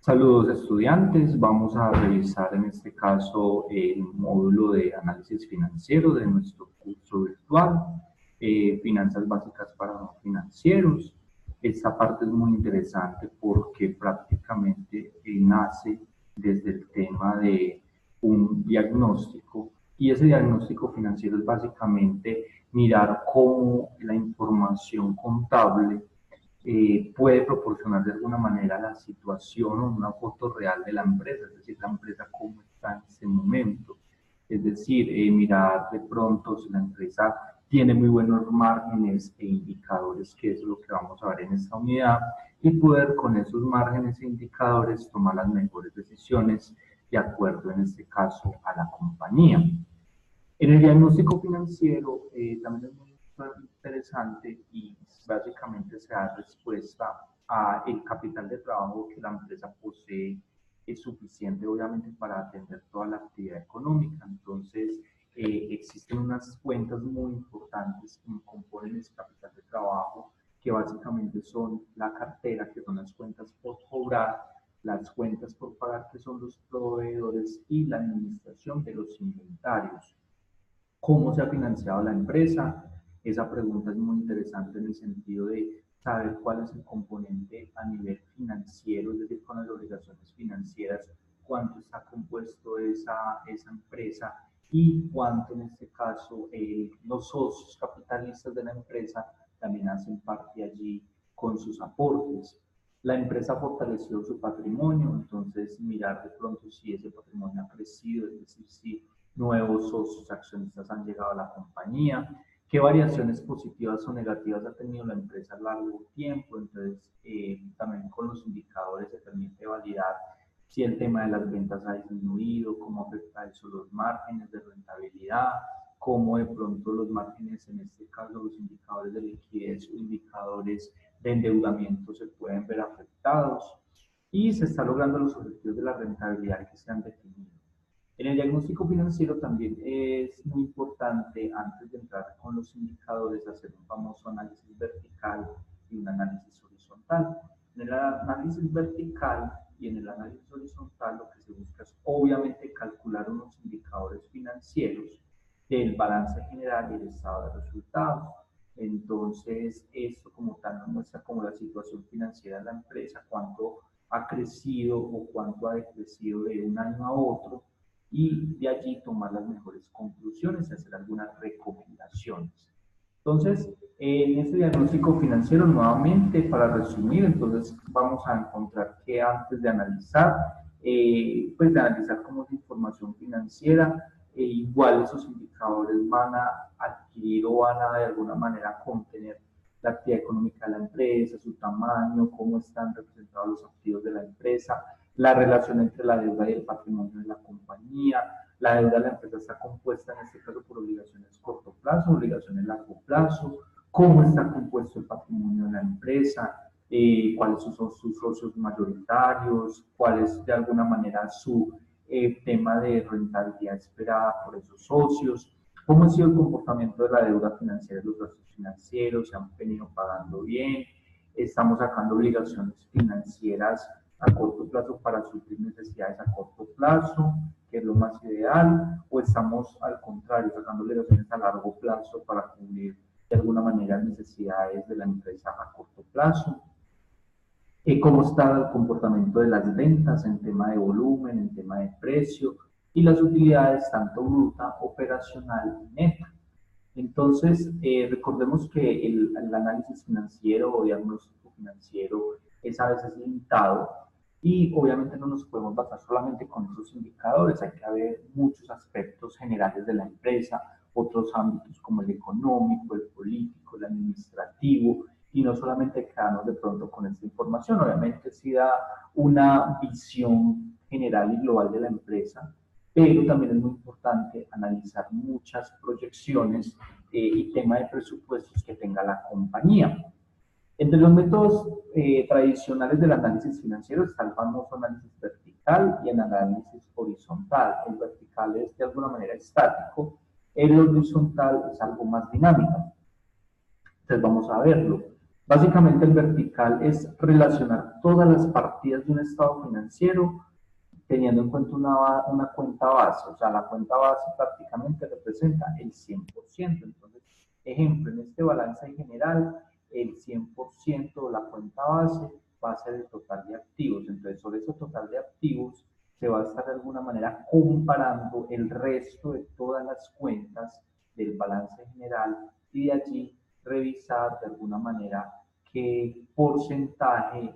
Saludos estudiantes, vamos a revisar en este caso el módulo de análisis financiero de nuestro curso virtual, Finanzas Básicas para No Financieros. Esta parte es muy interesante porque prácticamente nace desde el tema de un diagnóstico y ese diagnóstico financiero es básicamente mirar cómo la información contable puede proporcionar de alguna manera la situación o una foto real de la empresa, es decir, la empresa cómo está en ese momento. Es decir, mirar de pronto si la empresa tiene muy buenos márgenes e indicadores, que es lo que vamos a ver en esta unidad, y poder con esos márgenes e indicadores tomar las mejores decisiones de acuerdo, en este caso, a la compañía. En el diagnóstico financiero también es muy interesante y básicamente se da respuesta a el capital de trabajo que la empresa posee es suficiente obviamente para atender toda la actividad económica. Entonces, existen unas cuentas muy importantes que componen ese capital de trabajo, que básicamente son la cartera, que son las cuentas por cobrar, las cuentas por pagar, que son los proveedores, y la administración de los inventarios. ¿Cómo se ha financiado la empresa? Esa pregunta es muy interesante en el sentido de saber cuál es el componente a nivel financiero, es decir, con las obligaciones financieras, cuánto está compuesto esa empresa y cuánto en este caso los socios capitalistas de la empresa también hacen parte allí con sus aportes. La empresa ha fortalecido su patrimonio, entonces mirar de pronto si ese patrimonio ha crecido, es decir, si nuevos socios accionistas han llegado a la compañía, qué variaciones positivas o negativas ha tenido la empresa a largo tiempo. Entonces, también con los indicadores se permite validar si el tema de las ventas ha disminuido, cómo afecta eso los márgenes de rentabilidad, cómo de pronto los márgenes, en este caso los indicadores de liquidez o indicadores de endeudamiento se pueden ver afectados y se está logrando los objetivos de la rentabilidad que se han definido. En el diagnóstico financiero también es muy importante, antes de entrar con los indicadores, hacer un famoso análisis vertical y un análisis horizontal. En el análisis vertical y en el análisis horizontal lo que se busca es obviamente calcular unos indicadores financieros del balance general y el estado de resultados. Entonces, esto como tal nos muestra como la situación financiera de la empresa, cuánto ha crecido o cuánto ha decrecido de un año a otro, y de allí tomar las mejores conclusiones y hacer algunas recomendaciones. Entonces, en este diagnóstico financiero, nuevamente, para resumir, entonces vamos a encontrar que antes de analizar, pues de analizar cómo es la información financiera, igual esos indicadores van a adquirir o van a de alguna manera contener la actividad económica de la empresa, su tamaño, cómo están representados los activos de la empresa, la relación entre la deuda y el patrimonio de la compañía. La deuda de la empresa está compuesta en este caso por obligaciones corto plazo, obligaciones largo plazo, cómo está compuesto el patrimonio de la empresa, cuáles son sus socios mayoritarios, cuál es de alguna manera su tema de rentabilidad esperada por esos socios, cómo ha sido el comportamiento de la deuda financiera de los gastos financieros, se han venido pagando bien, estamos sacando obligaciones financieras a corto plazo para suplir necesidades a corto plazo, que es lo más ideal, o estamos al contrario sacando obligaciones a largo plazo para cubrir de alguna manera necesidades de la empresa a corto plazo. Cómo está el comportamiento de las ventas en tema de volumen, en tema de precio y las utilidades tanto bruta, operacional y neta. Entonces, recordemos que el análisis financiero o diagnóstico financiero es a veces limitado y obviamente no nos podemos basar solamente con esos indicadores, hay que ver muchos aspectos generales de la empresa, otros ámbitos como el económico, el político, el administrativo, y no solamente quedarnos de pronto con esta información. Obviamente sí da una visión general y global de la empresa, pero también es muy importante analizar muchas proyecciones y tema de presupuestos que tenga la compañía. Entre los métodos tradicionales del análisis financiero está el famoso análisis vertical y el análisis horizontal. El vertical es de alguna manera estático, el horizontal es algo más dinámico. Entonces vamos a verlo. Básicamente el vertical es relacionar todas las partidas de un estado financiero teniendo en cuenta una cuenta base. O sea, la cuenta base prácticamente representa el 100%. Entonces, ejemplo, en este balance en general, el 100% de la cuenta base va a ser el total de activos. Entonces, sobre ese total de activos se va a estar de alguna manera comparando el resto de todas las cuentas del balance general y de allí revisar de alguna manera qué porcentaje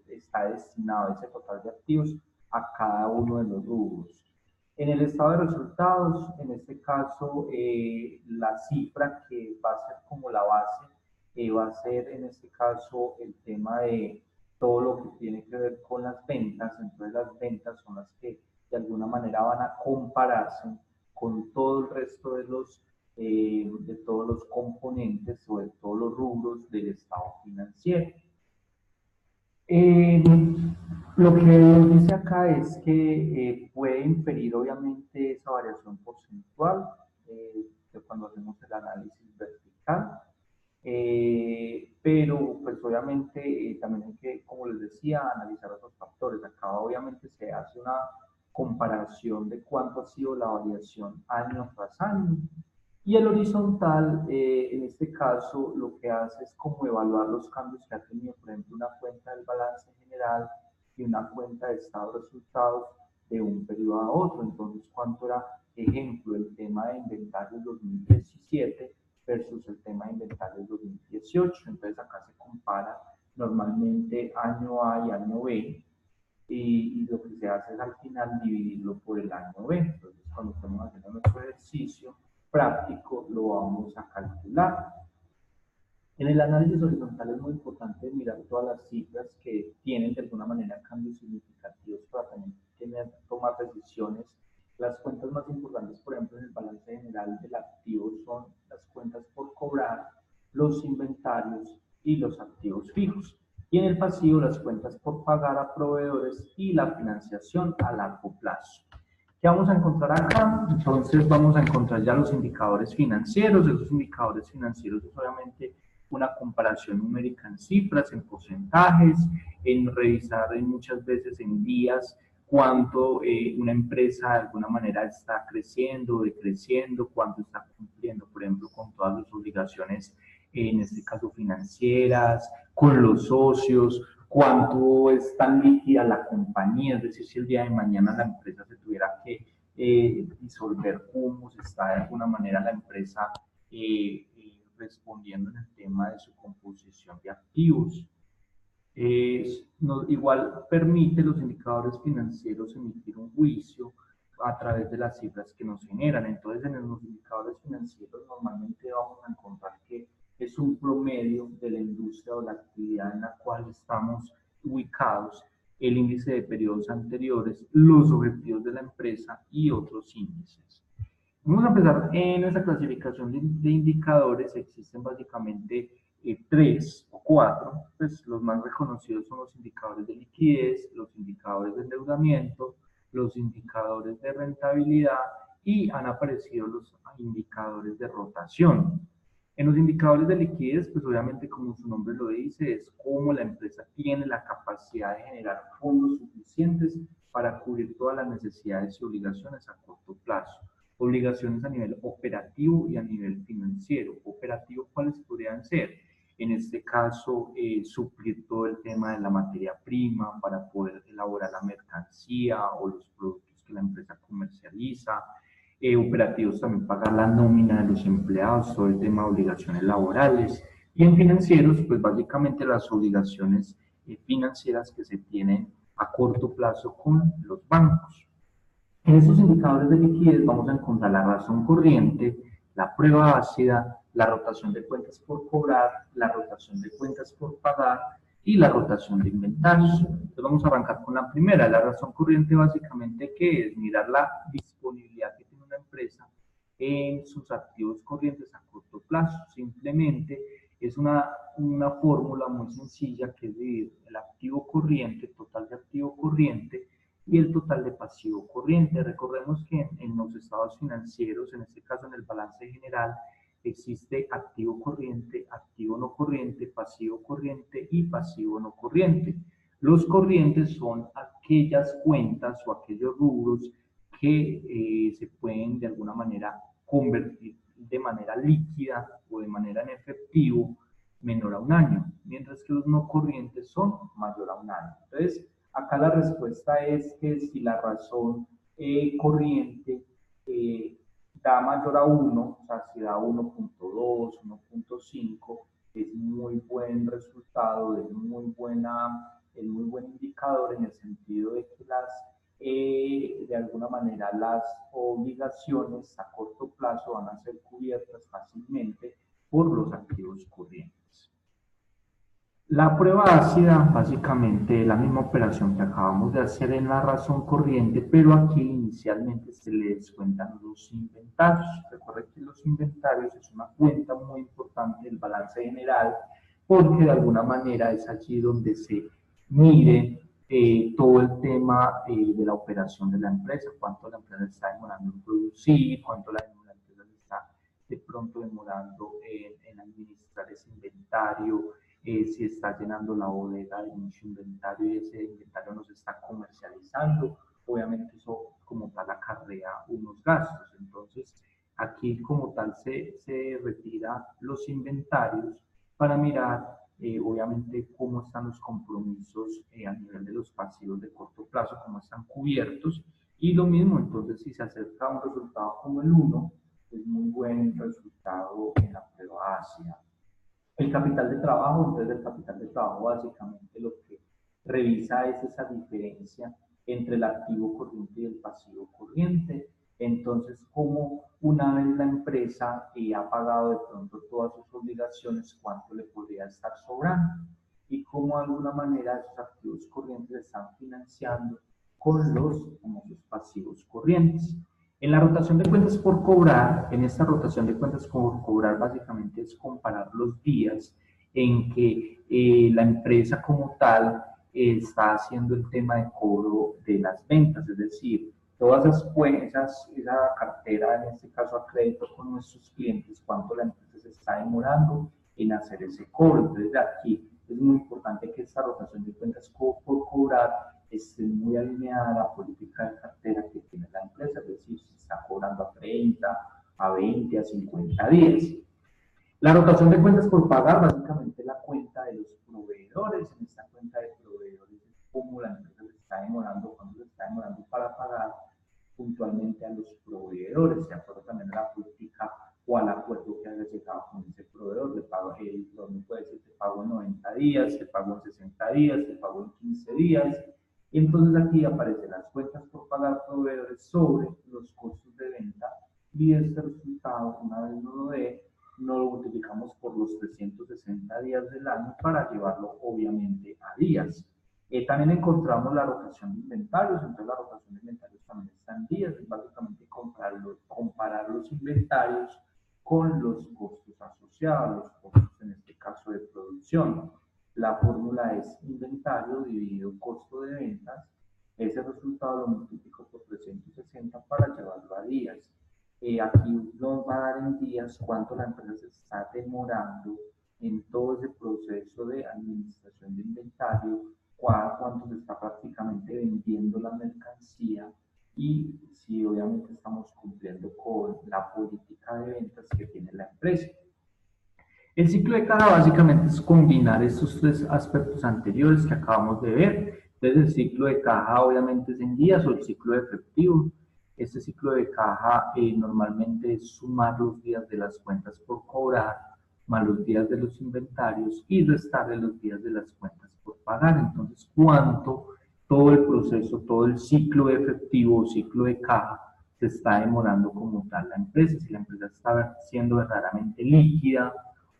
está destinado a ese total de activos a cada uno de los rubros. En el estado de resultados, en este caso, la cifra que va a ser como la base va a ser en este caso el tema de todo lo que tiene que ver con las ventas. Entonces las ventas son las que de alguna manera van a compararse con todo el resto de todos los componentes o de todos los rubros del estado financiero. Eh, lo que nos dice acá es que puede inferir obviamente esa variación porcentual de cuando hacemos el análisis vertical, pero pues obviamente también hay que, como les decía, analizar otros factores. Acá obviamente se hace una comparación de cuánto ha sido la variación año tras año. Y el horizontal, en este caso, lo que hace es como evaluar los cambios que ha tenido, por ejemplo, una cuenta del balance general y una cuenta de estado de resultados de un periodo a otro. Entonces, ¿cuánto era, ejemplo, el tema de inventarios 2017 versus el tema de inventarios 2018? Entonces, acá se compara normalmente año A y año B, y lo que se hace es al final dividirlo por el año B. Entonces, cuando estamos haciendo nuestro ejercicio práctico, lo vamos a calcular. En el análisis horizontal es muy importante mirar todas las cifras que tienen de alguna manera cambios significativos para también tomar decisiones. Las cuentas más importantes, por ejemplo, en el balance general del activo son las cuentas por cobrar, los inventarios y los activos fijos. Y en el pasivo, las cuentas por pagar a proveedores y la financiación a largo plazo. ¿Qué vamos a encontrar acá? Entonces vamos a encontrar ya los indicadores financieros. Esos indicadores financieros es obviamente una comparación numérica en cifras, en porcentajes, en revisar muchas veces en días cuánto una empresa de alguna manera está creciendo, decreciendo, cuánto está cumpliendo, por ejemplo, con todas las obligaciones, en este caso financieras, con los socios, cuánto es tan líquida la compañía, es decir, si el día de mañana la empresa se tuviera que disolver, cómo se está de alguna manera la empresa respondiendo en el tema de su composición de activos. Igual permite los indicadores financieros emitir un juicio a través de las cifras que nos generan. Entonces, en los indicadores financieros normalmente vamos a encontrar que es un promedio de la industria o la actividad en la cual estamos ubicados, el índice de periodos anteriores, los objetivos de la empresa y otros índices. Vamos a empezar en esa clasificación de indicadores. Existen básicamente tres o cuatro. Pues los más reconocidos son los indicadores de liquidez, los indicadores de endeudamiento, los indicadores de rentabilidad y han aparecido los indicadores de rotación. En los indicadores de liquidez, pues obviamente como su nombre lo dice, es cómo la empresa tiene la capacidad de generar fondos suficientes para cubrir todas las necesidades y obligaciones a corto plazo. Obligaciones a nivel operativo y a nivel financiero. Operativo, ¿cuáles podrían ser? En este caso, suplir todo el tema de la materia prima para poder elaborar la mercancía o los productos que la empresa comercializa. Operativos también pagar la nómina de los empleados, todo el tema de obligaciones laborales. Y en financieros, pues básicamente las obligaciones financieras que se tienen a corto plazo con los bancos. En estos indicadores de liquidez vamos a encontrar la razón corriente, la prueba ácida, la rotación de cuentas por cobrar, la rotación de cuentas por pagar y la rotación de inventarios. Entonces vamos a arrancar con la primera. La razón corriente básicamente, ¿qué es? Mirar la disponibilidad que tiene una empresa en sus activos corrientes a corto plazo. Simplemente es una fórmula muy sencilla que es dividir el activo corriente, total de activo corriente, y el total de pasivo corriente. Recordemos que en los estados financieros, en este caso en el balance general, existe activo corriente, activo no corriente, pasivo corriente y pasivo no corriente. Los corrientes son aquellas cuentas o aquellos rubros que se pueden de alguna manera convertir de manera líquida o de manera en efectivo menor a un año, mientras que los no corrientes son mayor a un año. Entonces, acá la respuesta es que si la razón corriente da mayor a 1, o sea, si da 1.2, 1.5, es muy buen resultado, es muy buen indicador en el sentido de que de alguna manera las obligaciones a corto plazo van a ser cubiertas fácilmente por los activos corrientes. La prueba ácida, básicamente, es la misma operación que acabamos de hacer en la razón corriente, pero aquí inicialmente se le descuentan los inventarios. Recuerden que los inventarios es una cuenta muy importante del balance general, porque de alguna manera es allí donde se mide todo el tema de la operación de la empresa, cuánto la empresa está demorando en producir, cuánto la empresa está de pronto demorando en administrar ese inventario, si está llenando la bodega de mucho inventario y ese inventario no se está comercializando, obviamente eso como tal acarrea unos gastos. Entonces, aquí como tal se retira los inventarios para mirar, obviamente, cómo están los compromisos a nivel de los pasivos de corto plazo, cómo están cubiertos. Y lo mismo, entonces, si se acerca a un resultado como el 1, es muy buen resultado en la prueba ácida. El capital de trabajo, entonces el capital de trabajo básicamente lo que revisa es esa diferencia entre el activo corriente y el pasivo corriente. Entonces, como una vez la empresa ha pagado de pronto todas sus obligaciones, cuánto le podría estar sobrando y cómo de alguna manera esos activos corrientes están financiando con los famosos pasivos corrientes. En la rotación de cuentas por cobrar, en esta rotación de cuentas por cobrar básicamente es comparar los días en que la empresa como tal está haciendo el tema de cobro de las ventas, es decir, todas esa cartera, en este caso a crédito con nuestros clientes, cuánto la empresa se está demorando en hacer ese cobro. Entonces, de aquí es muy importante que esta rotación de cuentas por cobrar esté muy alineada a la política de cartera que tiene la empresa, es decir, si está cobrando a 30, a 20, a 50 días. La rotación de cuentas por pagar, básicamente la cuenta de los proveedores. En esta cuenta de proveedores es cómo la empresa se está demorando, cuándo se está demorando para pagar puntualmente a los proveedores, de acuerdo también a la política o al acuerdo que haya llegado con ese proveedor. Le pago, donde puede decir, te pago en 90 días, te pago en 60 días, te pago en 15 días. Y entonces aquí aparecen las cuentas por pagar proveedores sobre los costos de venta y este resultado, una vez no lo dé, no lo multiplicamos por los 360 días del año para llevarlo obviamente a días. También encontramos la rotación de inventarios, entonces la rotación de inventarios también está en días, es básicamente comparar los inventarios con los costos asociados, los costos en este caso de producción. La fórmula es inventario dividido costo de ventas, ese resultado lo multiplico por 360 para llevarlo a días. Aquí nos va a dar en días cuánto la empresa se está demorando en todo ese proceso de administración de inventario, cuánto se está prácticamente vendiendo la mercancía y si obviamente estamos cumpliendo con la política de ventas que tiene la empresa. El ciclo de caja básicamente es combinar estos tres aspectos anteriores que acabamos de ver. Entonces el ciclo de caja obviamente es en días o el ciclo de efectivo. Este ciclo de caja normalmente es sumar los días de las cuentas por cobrar más los días de los inventarios y restarle los días de las cuentas por pagar. Entonces, ¿cuánto todo el proceso, todo el ciclo de efectivo o ciclo de caja se está demorando como tal la empresa? Si la empresa está siendo verdaderamente líquida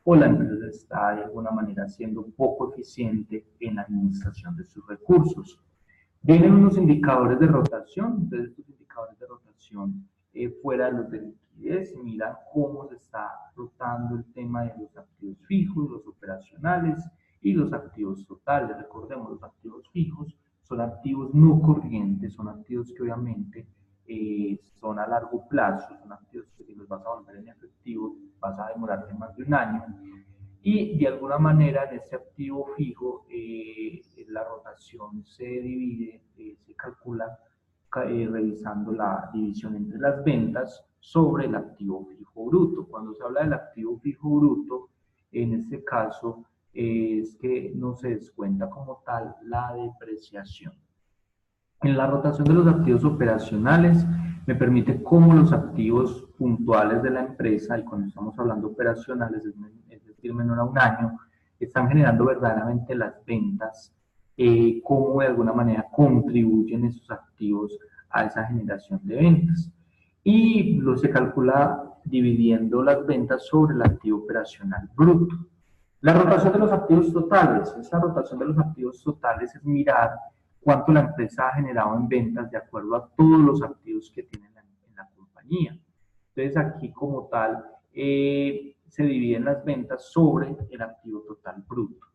o la empresa está de alguna manera siendo poco eficiente en la administración de sus recursos. Vienen unos indicadores de rotación, entonces estos indicadores de rotación fuera de los de liquidez, mira cómo se está rotando el tema de los activos fijos, los operacionales y los activos totales. Recordemos, los activos fijos son activos no corrientes, son activos que obviamente son a largo plazo, son activos que si los vas a volver en efectivo vas a demorarte más de un año. Y de alguna manera en este activo fijo la rotación se divide, se calcula revisando la división entre las ventas sobre el activo fijo bruto. Cuando se habla del activo fijo bruto, en este caso es que no se descuenta como tal la depreciación. En la rotación de los activos operacionales me permite cómo los activos puntuales de la empresa, y cuando estamos hablando operacionales, es decir, menor a un año, están generando verdaderamente las ventas, cómo de alguna manera contribuyen esos activos a esa generación de ventas. Y se calcula dividiendo las ventas sobre el activo operacional bruto. La rotación de los activos totales. Esa rotación de los activos totales es mirar cuánto la empresa ha generado en ventas de acuerdo a todos los activos que tiene en la compañía. Entonces aquí como tal se dividen las ventas sobre el activo total bruto.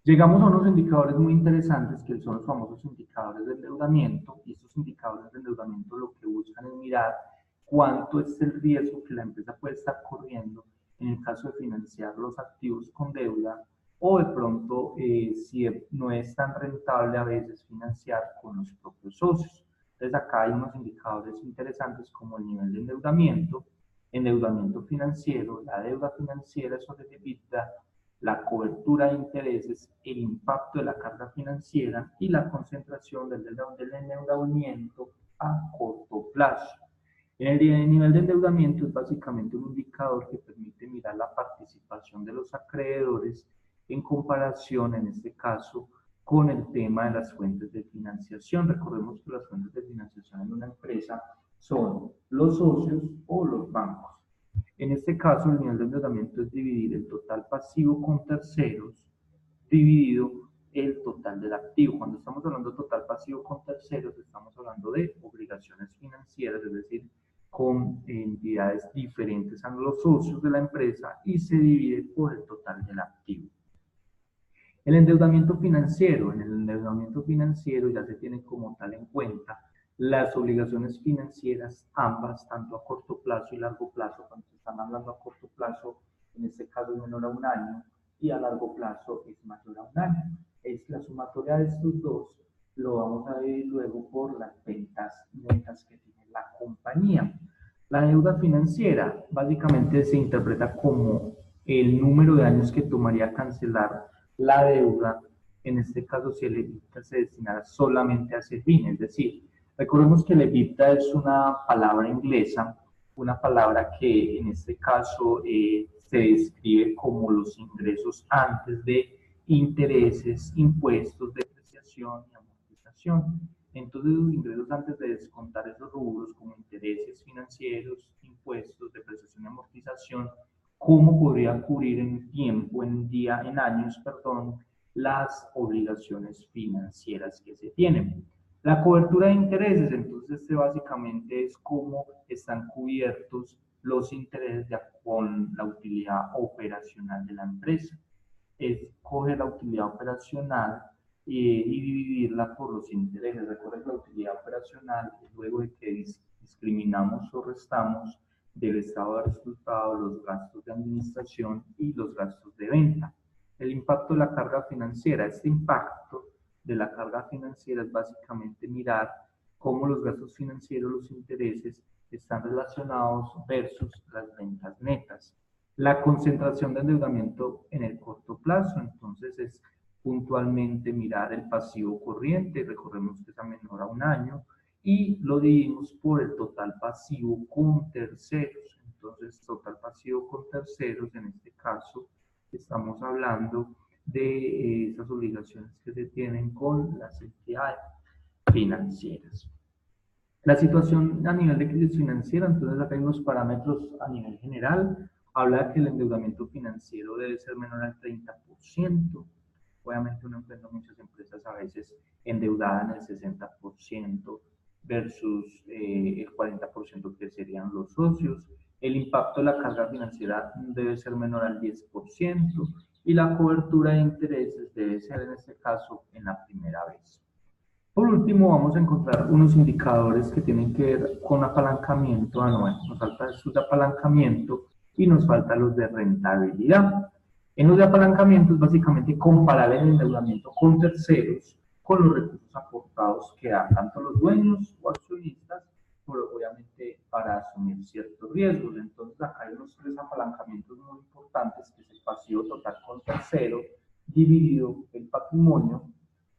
Llegamos a unos indicadores muy interesantes que son los famosos indicadores de endeudamiento, y estos indicadores de endeudamiento lo que buscan es mirar cuánto es el riesgo que la empresa puede estar corriendo en el caso de financiar los activos con deuda, o de pronto si no es tan rentable a veces financiar con los propios socios. Entonces acá hay unos indicadores interesantes como el nivel de endeudamiento financiero, la deuda financiera sobre el EBITDA, la cobertura de intereses, el impacto de la carga financiera y la concentración del endeudamiento a corto plazo. El nivel de endeudamiento es básicamente un indicador que permite mirar la participación de los acreedores en comparación, en este caso, con el tema de las fuentes de financiación. Recordemos que las fuentes de financiación en una empresa son los socios o los bancos. En este caso, el nivel de endeudamiento es dividir el total pasivo con terceros dividido el total del activo. Cuando estamos hablando de total pasivo con terceros, estamos hablando de obligaciones financieras, es decir, con entidades diferentes a los socios de la empresa, y se divide por el total del activo. El endeudamiento financiero. En el endeudamiento financiero ya se tiene como tal en cuenta las obligaciones financieras, ambas, tanto a corto plazo y largo plazo. Cuando se están hablando a corto plazo, en este caso es menor a un año, y a largo plazo es mayor a un año. Es la sumatoria de estos dos lo vamos a dividir luego por las ventas netas que tiene la compañía. La deuda financiera básicamente se interpreta como el número de años que tomaría cancelar la deuda, en este caso si el EBITDA se destinara solamente a ese fin. Es decir, recordemos que el EBITDA es una palabra inglesa, una palabra que en este caso se describe como los ingresos antes de intereses, impuestos, depreciación y amortización. Entonces, los ingresos antes de descontar esos rubros como intereses financieros, impuestos, depreciación y amortización, ¿cómo podría cubrir en tiempo, en años, las obligaciones financieras que se tienen? La cobertura de intereses, entonces, básicamente es cómo están cubiertos los intereses con la utilidad operacional de la empresa. Es coger la utilidad operacional y dividirla por los intereses. Recuerden que la utilidad operacional es luego de que discriminamos o restamos del estado de resultado los gastos de administración y los gastos de venta. El impacto de la carga financiera. Este impacto de la carga financiera es básicamente mirar cómo los gastos financieros, los intereses, están relacionados versus las ventas netas. La concentración de endeudamiento en el corto plazo, entonces es puntualmente mirar el pasivo corriente, recordemos que es a menor a un año, y lo dividimos por el total pasivo con terceros. Entonces, total pasivo con terceros, en este caso, estamos hablando de esas obligaciones que se tienen con las entidades financieras. La situación a nivel de crisis financiera, entonces acá hay unos parámetros a nivel general. Habla de que el endeudamiento financiero debe ser menor al 30%. Obviamente uno encuentra muchas empresas a veces endeudadas en el 60% versus el 40% que serían los socios. El impacto de la carga financiera debe ser menor al 10%, y la cobertura de intereses debe ser en este caso en la primera vez. Por último, vamos a encontrar unos indicadores que tienen que ver con apalancamiento anual. Nos falta esto de apalancamiento, y nos faltan los de rentabilidad. En los de apalancamiento es básicamente comparar el endeudamiento con terceros con los recursos aportados que dan tanto los dueños o accionistas, pero obviamente para asumir ciertos riesgos. Entonces acá hay unos tres apalancamientos muy importantes, que es el pasivo total con tercero, dividido el patrimonio,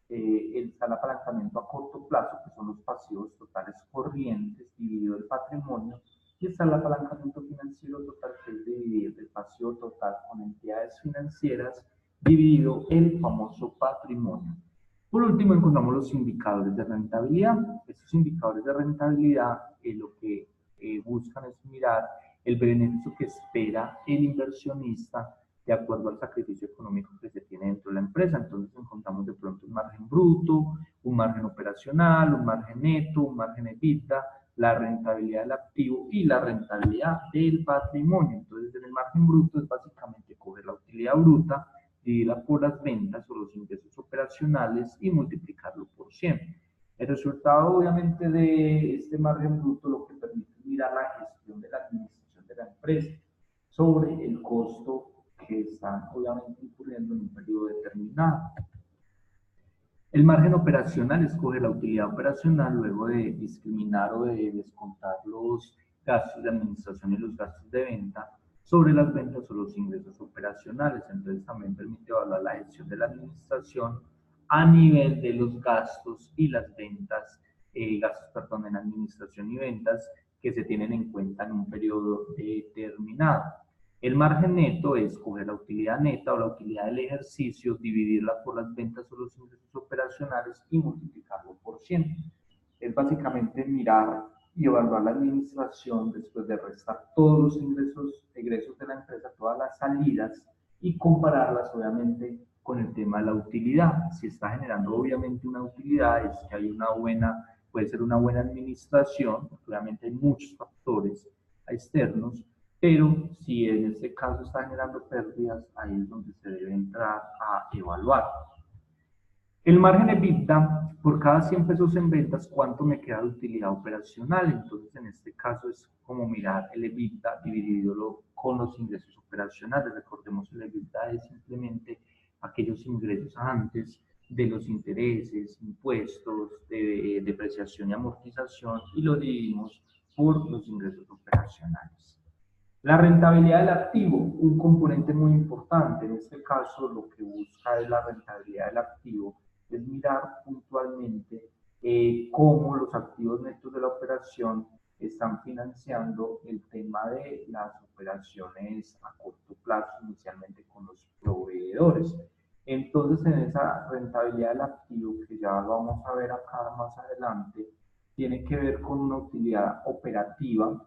está el apalancamiento a corto plazo, que son los pasivos totales corrientes, dividido el patrimonio, y está el apalancamiento financiero total, que es dividir el pasivo total con entidades financieras, dividido el famoso patrimonio. Por último, encontramos los indicadores de rentabilidad. Estos indicadores de rentabilidad lo que buscan es mirar el beneficio que espera el inversionista de acuerdo al sacrificio económico que se tiene dentro de la empresa. Entonces encontramos de pronto un margen bruto, un margen operacional, un margen neto, un margen EBITDA, la rentabilidad del activo y la rentabilidad del patrimonio. Entonces en el margen bruto es básicamente coger la utilidad bruta, dividirla por las ventas o los ingresos operacionales y multiplicarlo por 100. El resultado, obviamente, de este margen bruto lo que permite es mirar la gestión de la administración de la empresa sobre el costo que están, obviamente, incurriendo en un periodo determinado. El margen operacional escoge la utilidad operacional luego de discriminar o de descontar los gastos de administración y los gastos de venta sobre las ventas o los ingresos operacionales. Entonces también permite evaluar la gestión de la administración a nivel de los gastos y las ventas, gastos en administración y ventas que se tienen en cuenta en un periodo determinado. El margen neto es coger la utilidad neta o la utilidad del ejercicio, dividirla por las ventas o los ingresos operacionales y multiplicarlo por 100. Es básicamente mirar y evaluar la administración después de restar todos los egresos de la empresa, todas las salidas, y compararlas obviamente con el tema de la utilidad. Si está generando obviamente una utilidad, es que hay una buena, puede ser una buena administración, obviamente hay muchos factores externos, pero si en este caso está generando pérdidas, ahí es donde se debe entrar a evaluar. El margen EBITDA, por cada 100 pesos en ventas, ¿cuánto me queda de utilidad operacional? Entonces, en este caso es como mirar el EBITDA dividido con los ingresos operacionales. Recordemos que el EBITDA es simplemente aquellos ingresos antes de los intereses, impuestos, de depreciación y amortización, y lo dividimos por los ingresos operacionales. La rentabilidad del activo, un componente muy importante. En este caso, lo que busca es la rentabilidad del activo, es mirar puntualmente cómo los activos netos de la operación están financiando el tema de las operaciones a corto plazo, inicialmente con los proveedores. Entonces, en esa rentabilidad del activo, que ya lo vamos a ver acá más adelante, tiene que ver con una utilidad operativa,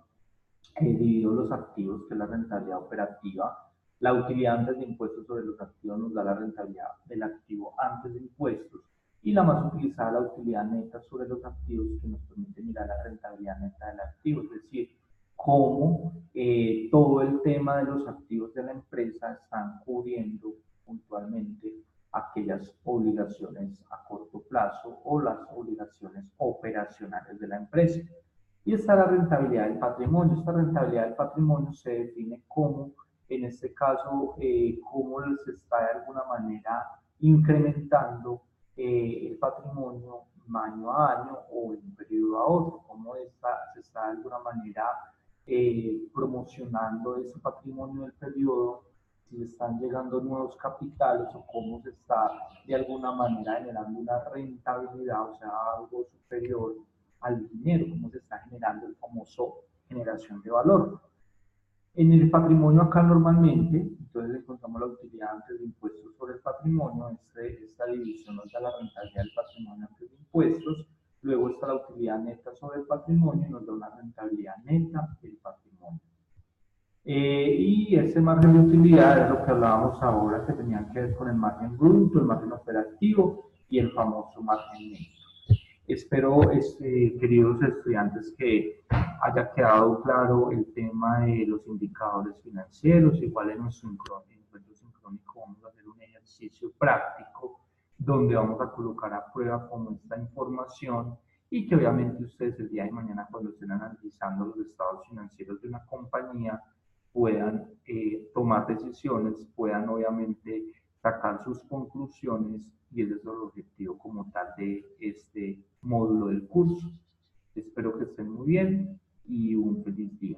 dividido los activos, que es la rentabilidad operativa. La utilidad antes de impuestos sobre los activos nos da la rentabilidad del activo antes de impuestos. Y la más utilizada, la utilidad neta sobre los activos, que nos permite mirar la rentabilidad neta del activo, es decir, cómo todo el tema de los activos de la empresa están cubriendo puntualmente aquellas obligaciones a corto plazo o las obligaciones operacionales de la empresa. Y está la rentabilidad del patrimonio. Esta rentabilidad del patrimonio se define como, en este caso, cómo se está de alguna manera incrementando el patrimonio año a año o de un periodo a otro, cómo se está de alguna manera promocionando ese patrimonio del periodo, si están llegando nuevos capitales o cómo se está de alguna manera generando una rentabilidad, o sea, algo superior al dinero, cómo se está generando el famoso generación de valor. En el patrimonio acá normalmente, entonces encontramos la utilidad antes de impuestos sobre el patrimonio, esta división nos da la rentabilidad del patrimonio antes de impuestos, luego está la utilidad neta sobre el patrimonio y nos da una rentabilidad neta del patrimonio. Y ese margen de utilidad es lo que hablábamos ahora, que tenía que ver con el margen bruto, el margen operativo y el famoso margen neto. Espero, queridos estudiantes, que haya quedado claro el tema de los indicadores financieros. Igual en nuestro encuentro sincrónico vamos a hacer un ejercicio práctico donde vamos a colocar a prueba como esta información, y que obviamente ustedes el día de mañana, cuando estén analizando los estados financieros de una compañía, puedan tomar decisiones, puedan obviamente sacar sus conclusiones, y ese es el objetivo como tal de este módulo del curso. Espero que estén muy bien y un feliz día.